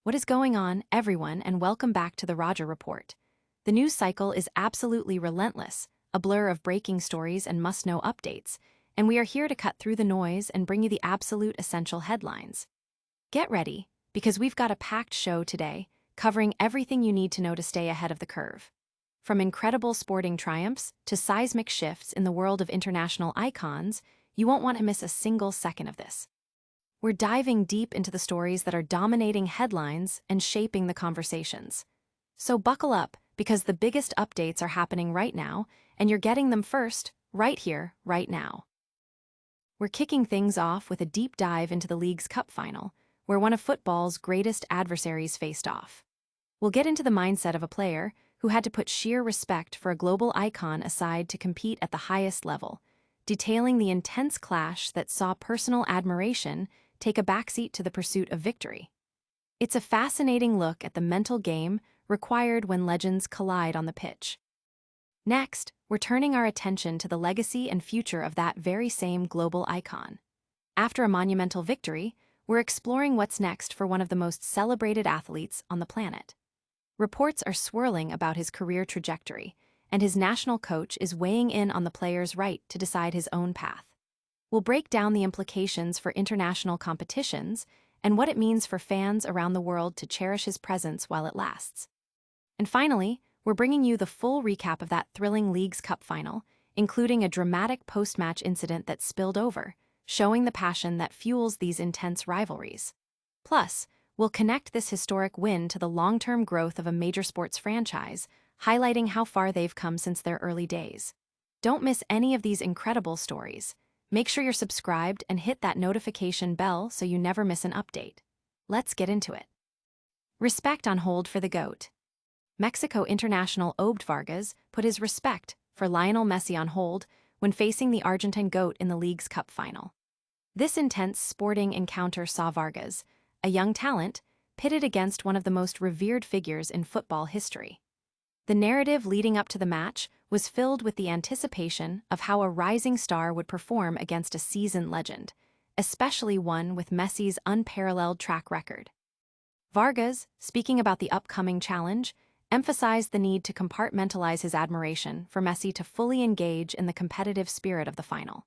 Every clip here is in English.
What is going on, everyone, and welcome back to the Roger Report. The news cycle is absolutely relentless, a blur of breaking stories and must-know updates, and we are here to cut through the noise and bring you the absolute essential headlines. Get ready, because we've got a packed show today, covering everything you need to know to stay ahead of the curve. From incredible sporting triumphs to seismic shifts in the world of international icons, you won't want to miss a single second of this. We're diving deep into the stories that are dominating headlines and shaping the conversations. So buckle up, because the biggest updates are happening right now, and you're getting them first, right here, right now. We're kicking things off with a deep dive into the league's cup final, where one of football's greatest adversaries faced off. We'll get into the mindset of a player who had to put sheer respect for a global icon aside to compete at the highest level, detailing the intense clash that saw personal admiration take a backseat to the pursuit of victory. It's a fascinating look at the mental game required when legends collide on the pitch. Next, we're turning our attention to the legacy and future of that very same global icon. After a monumental victory, we're exploring what's next for one of the most celebrated athletes on the planet. Reports are swirling about his career trajectory, and his national coach is weighing in on the player's right to decide his own path. We'll break down the implications for international competitions and what it means for fans around the world to cherish his presence while it lasts. And finally, we're bringing you the full recap of that thrilling Leagues Cup final, including a dramatic post-match incident that spilled over, showing the passion that fuels these intense rivalries. Plus, we'll connect this historic win to the long-term growth of a major sports franchise, highlighting how far they've come since their early days. Don't miss any of these incredible stories. Make sure you're subscribed and hit that notification bell so you never miss an update. Let's get into it. Respect on hold for the GOAT. Mexico international Obed Vargas put his respect for Lionel Messi on hold when facing the Argentine GOAT in the League's Cup final. This intense sporting encounter saw Vargas, a young talent, pitted against one of the most revered figures in football history. The narrative leading up to the match was filled with the anticipation of how a rising star would perform against a seasoned legend, especially one with Messi's unparalleled track record. Vargas, speaking about the upcoming challenge, emphasized the need to compartmentalize his admiration for Messi to fully engage in the competitive spirit of the final.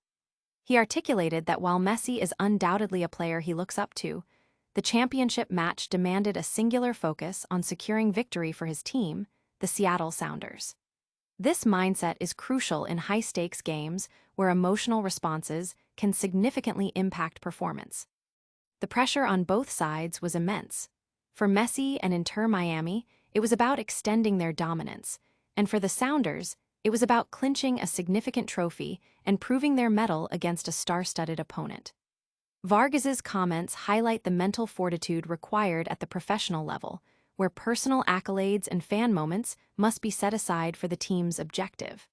He articulated that while Messi is undoubtedly a player he looks up to, the championship match demanded a singular focus on securing victory for his team, the Seattle Sounders. This mindset is crucial in high-stakes games where emotional responses can significantly impact performance. The pressure on both sides was immense. For Messi and Inter Miami, it was about extending their dominance, and for the Sounders, it was about clinching a significant trophy and proving their mettle against a star-studded opponent. Vargas's comments highlight the mental fortitude required at the professional level, where personal accolades and fan moments must be set aside for the team's objective.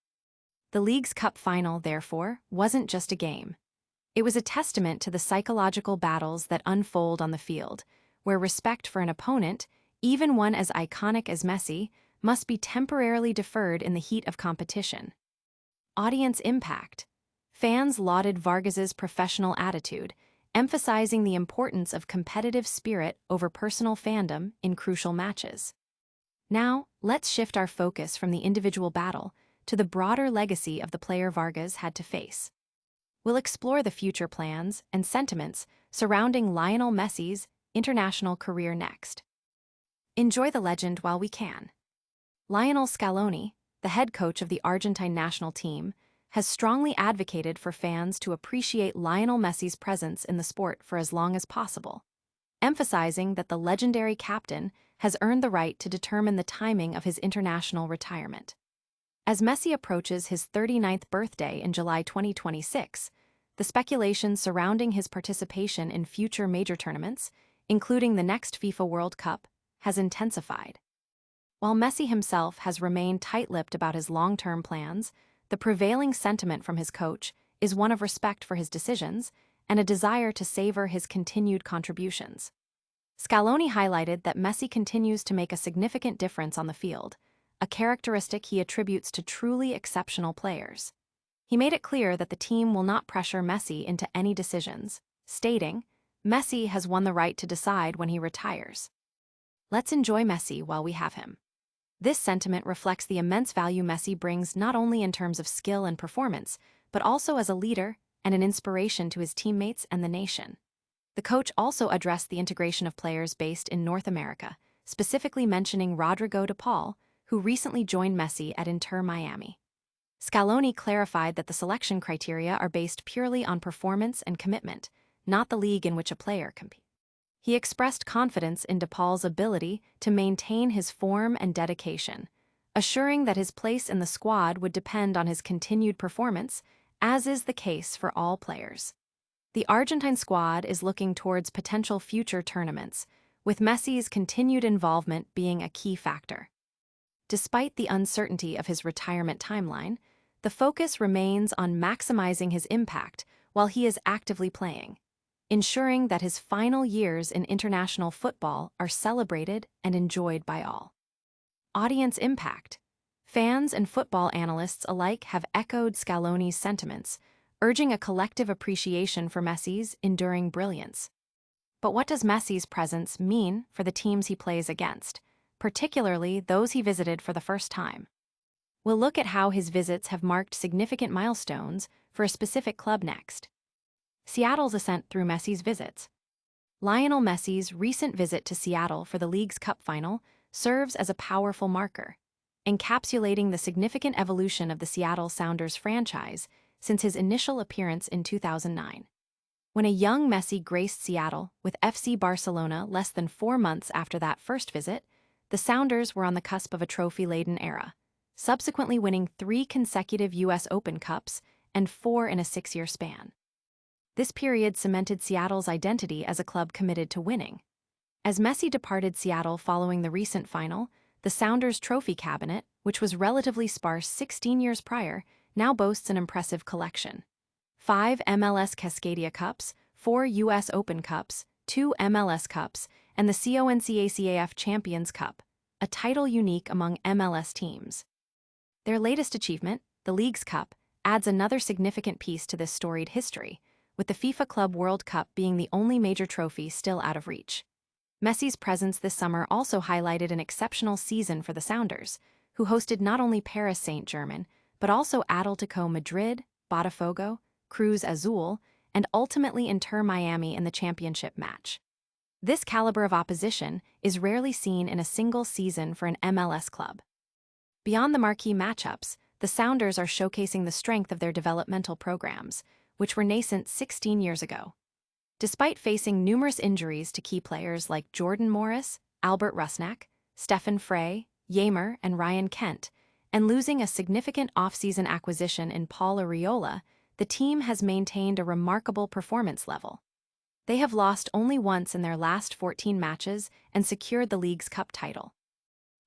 The League's Cup final, therefore, wasn't just a game. It was a testament to the psychological battles that unfold on the field, where respect for an opponent, even one as iconic as Messi, must be temporarily deferred in the heat of competition. Audience impact. Fans lauded Vargas's professional attitude, emphasizing the importance of competitive spirit over personal fandom in crucial matches. Now, let's shift our focus from the individual battle to the broader legacy of the player Vargas had to face. We'll explore the future plans and sentiments surrounding Lionel Messi's international career next. Enjoy the legend while we can. Lionel Scaloni, the head coach of the Argentine national team, has strongly advocated for fans to appreciate Lionel Messi's presence in the sport for as long as possible, emphasizing that the legendary captain has earned the right to determine the timing of his international retirement. As Messi approaches his 39th birthday in July 2026, the speculation surrounding his participation in future major tournaments, including the next FIFA World Cup, has intensified. While Messi himself has remained tight-lipped about his long-term plans, the prevailing sentiment from his coach is one of respect for his decisions and a desire to savor his continued contributions. Scaloni highlighted that Messi continues to make a significant difference on the field, a characteristic he attributes to truly exceptional players. He made it clear that the team will not pressure Messi into any decisions, stating, "Messi has won the right to decide when he retires." Let's enjoy Messi while we have him. This sentiment reflects the immense value Messi brings not only in terms of skill and performance, but also as a leader and an inspiration to his teammates and the nation. The coach also addressed the integration of players based in North America, specifically mentioning Rodrigo de Paul, who recently joined Messi at Inter Miami. Scaloni clarified that the selection criteria are based purely on performance and commitment, not the league in which a player competes. He expressed confidence in de Paul's ability to maintain his form and dedication, assuring that his place in the squad would depend on his continued performance, as is the case for all players. The Argentine squad is looking towards potential future tournaments, with Messi's continued involvement being a key factor. Despite the uncertainty of his retirement timeline, the focus remains on maximizing his impact while he is actively playing, ensuring that his final years in international football are celebrated and enjoyed by all. Audience impact. Fans and football analysts alike have echoed Scaloni's sentiments, urging a collective appreciation for Messi's enduring brilliance. But what does Messi's presence mean for the teams he plays against, particularly those he visited for the first time? We'll look at how his visits have marked significant milestones for a specific club next. Seattle's ascent through Messi's visits. Lionel Messi's recent visit to Seattle for the league's cup final serves as a powerful marker, encapsulating the significant evolution of the Seattle Sounders franchise since his initial appearance in 2009. When a young Messi graced Seattle with FC Barcelona less than 4 months after that first visit, the Sounders were on the cusp of a trophy-laden era, subsequently winning 3 consecutive U.S. Open Cups and 4 in a 6-year span. This period cemented Seattle's identity as a club committed to winning. As Messi departed Seattle following the recent final, the Sounders' trophy cabinet, which was relatively sparse 16 years prior, now boasts an impressive collection. 5 MLS Cascadia Cups, 4 U.S. Open Cups, 2 MLS Cups, and the CONCACAF Champions Cup, a title unique among MLS teams. Their latest achievement, the Leagues Cup, adds another significant piece to this storied history, with the FIFA Club World Cup being the only major trophy still out of reach. Messi's presence this summer also highlighted an exceptional season for the Sounders, who hosted not only Paris Saint-Germain, but also Atletico Madrid, Botafogo, Cruz Azul, and ultimately Inter Miami in the championship match. This caliber of opposition is rarely seen in a single season for an MLS club. Beyond the marquee matchups, the Sounders are showcasing the strength of their developmental programs, which were nascent 16 years ago. Despite facing numerous injuries to key players like Jordan Morris, Albert Rusnak, Stefan Frey, Yamer, and Ryan Kent, and losing a significant off-season acquisition in Paul Arriola, the team has maintained a remarkable performance level. They have lost only once in their last 14 matches and secured the league's cup title.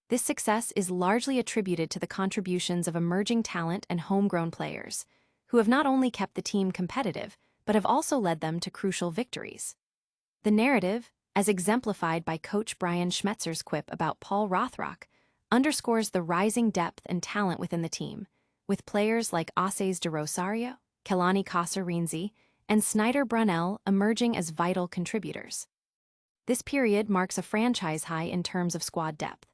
This success is largely attributed to the contributions of emerging talent and homegrown players, who have not only kept the team competitive, but have also led them to crucial victories. The narrative, as exemplified by coach Brian Schmetzer's quip about Paul Rothrock, underscores the rising depth and talent within the team, with players like Aces de Rosario, Kelani Casarinzi, and Snyder Brunel emerging as vital contributors. This period marks a franchise high in terms of squad depth,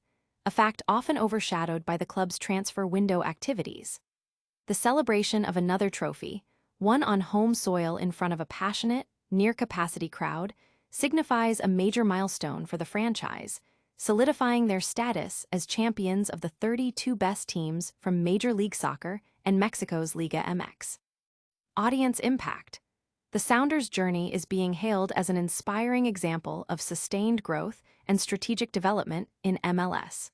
a fact often overshadowed by the club's transfer window activities. The celebration of another trophy, won on home soil in front of a passionate, near-capacity crowd, signifies a major milestone for the franchise, solidifying their status as champions of the 32 best teams from Major League Soccer and Mexico's Liga MX. Audience impact. The Sounders' journey is being hailed as an inspiring example of sustained growth and strategic development in MLS.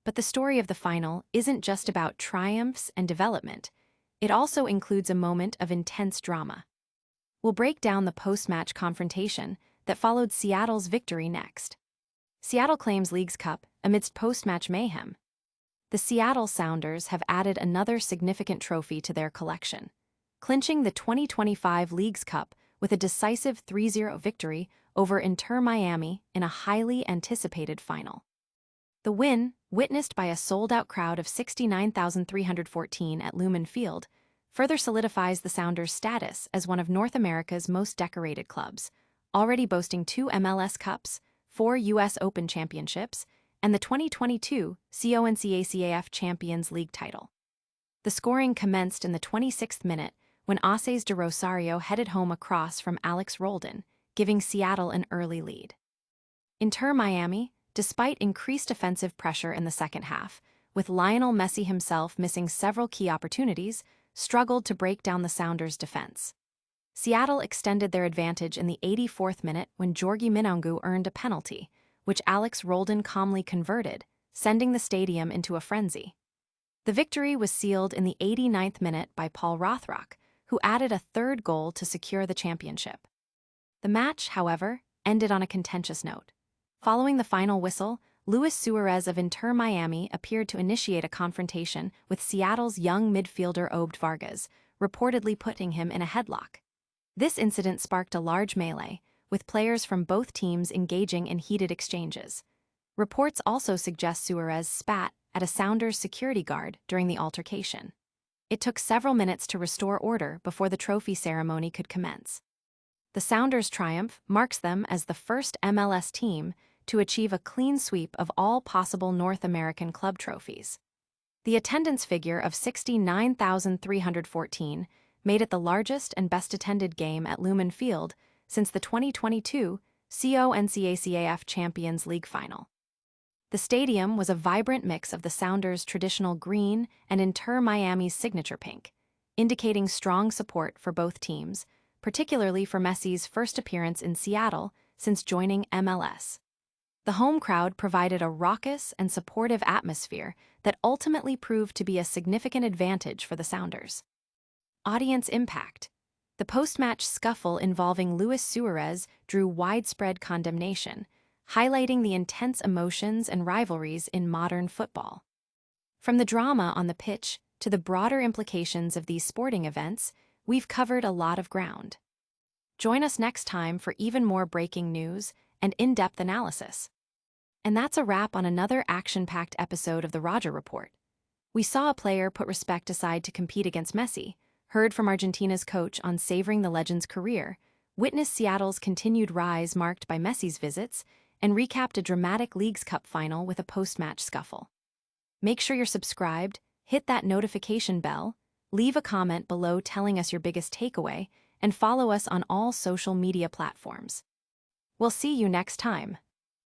But the story of the final isn't just about triumphs and development. It also includes a moment of intense drama. We'll break down the post-match confrontation that followed Seattle's victory next. Seattle claims Leagues Cup amidst post-match mayhem. The Seattle Sounders have added another significant trophy to their collection, clinching the 2025 Leagues Cup with a decisive 3-0 victory over Inter Miami in a highly anticipated final. The win, witnessed by a sold-out crowd of 69,314 at Lumen Field, further solidifies the Sounders' status as one of North America's most decorated clubs, already boasting 2 MLS Cups, 4 U.S. Open championships, and the 2022 CONCACAF Champions League title. The scoring commenced in the 26th minute when Aces de Rosario headed home a cross from Alex Roldan, giving Seattle an early lead. Inter Miami, despite increased offensive pressure in the second half, with Lionel Messi himself missing several key opportunities, struggled to break down the Sounders' defense. Seattle extended their advantage in the 84th minute when Georgi Minangu earned a penalty, which Alex Roldan calmly converted, sending the stadium into a frenzy. The victory was sealed in the 89th minute by Paul Rothrock, who added a third goal to secure the championship. The match, however, ended on a contentious note. Following the final whistle, Luis Suárez of Inter Miami appeared to initiate a confrontation with Seattle's young midfielder Obed Vargas, reportedly putting him in a headlock. This incident sparked a large melee, with players from both teams engaging in heated exchanges. Reports also suggest Suárez spat at a Sounders security guard during the altercation. It took several minutes to restore order before the trophy ceremony could commence. The Sounders' triumph marks them as the first MLS team to achieve a clean sweep of all possible North American club trophies. The attendance figure of 69,314 made it the largest and best-attended game at Lumen Field since the 2022 CONCACAF Champions League final. The stadium was a vibrant mix of the Sounders' traditional green and Inter Miami's signature pink, indicating strong support for both teams, particularly for Messi's first appearance in Seattle since joining MLS. The home crowd provided a raucous and supportive atmosphere that ultimately proved to be a significant advantage for the Sounders. Audience impact. The post-match scuffle involving Luis Suárez drew widespread condemnation, highlighting the intense emotions and rivalries in modern football. From the drama on the pitch to the broader implications of these sporting events, we've covered a lot of ground. Join us next time for even more breaking news and in-depth analysis. And that's a wrap on another action-packed episode of the Roger Report. We saw a player put respect aside to compete against Messi, heard from Argentina's coach on savoring the legend's career, witnessed Seattle's continued rise marked by Messi's visits, and recapped a dramatic Leagues Cup final with a post-match scuffle. Make sure you're subscribed, hit that notification bell, leave a comment below telling us your biggest takeaway, and follow us on all social media platforms. We'll see you next time.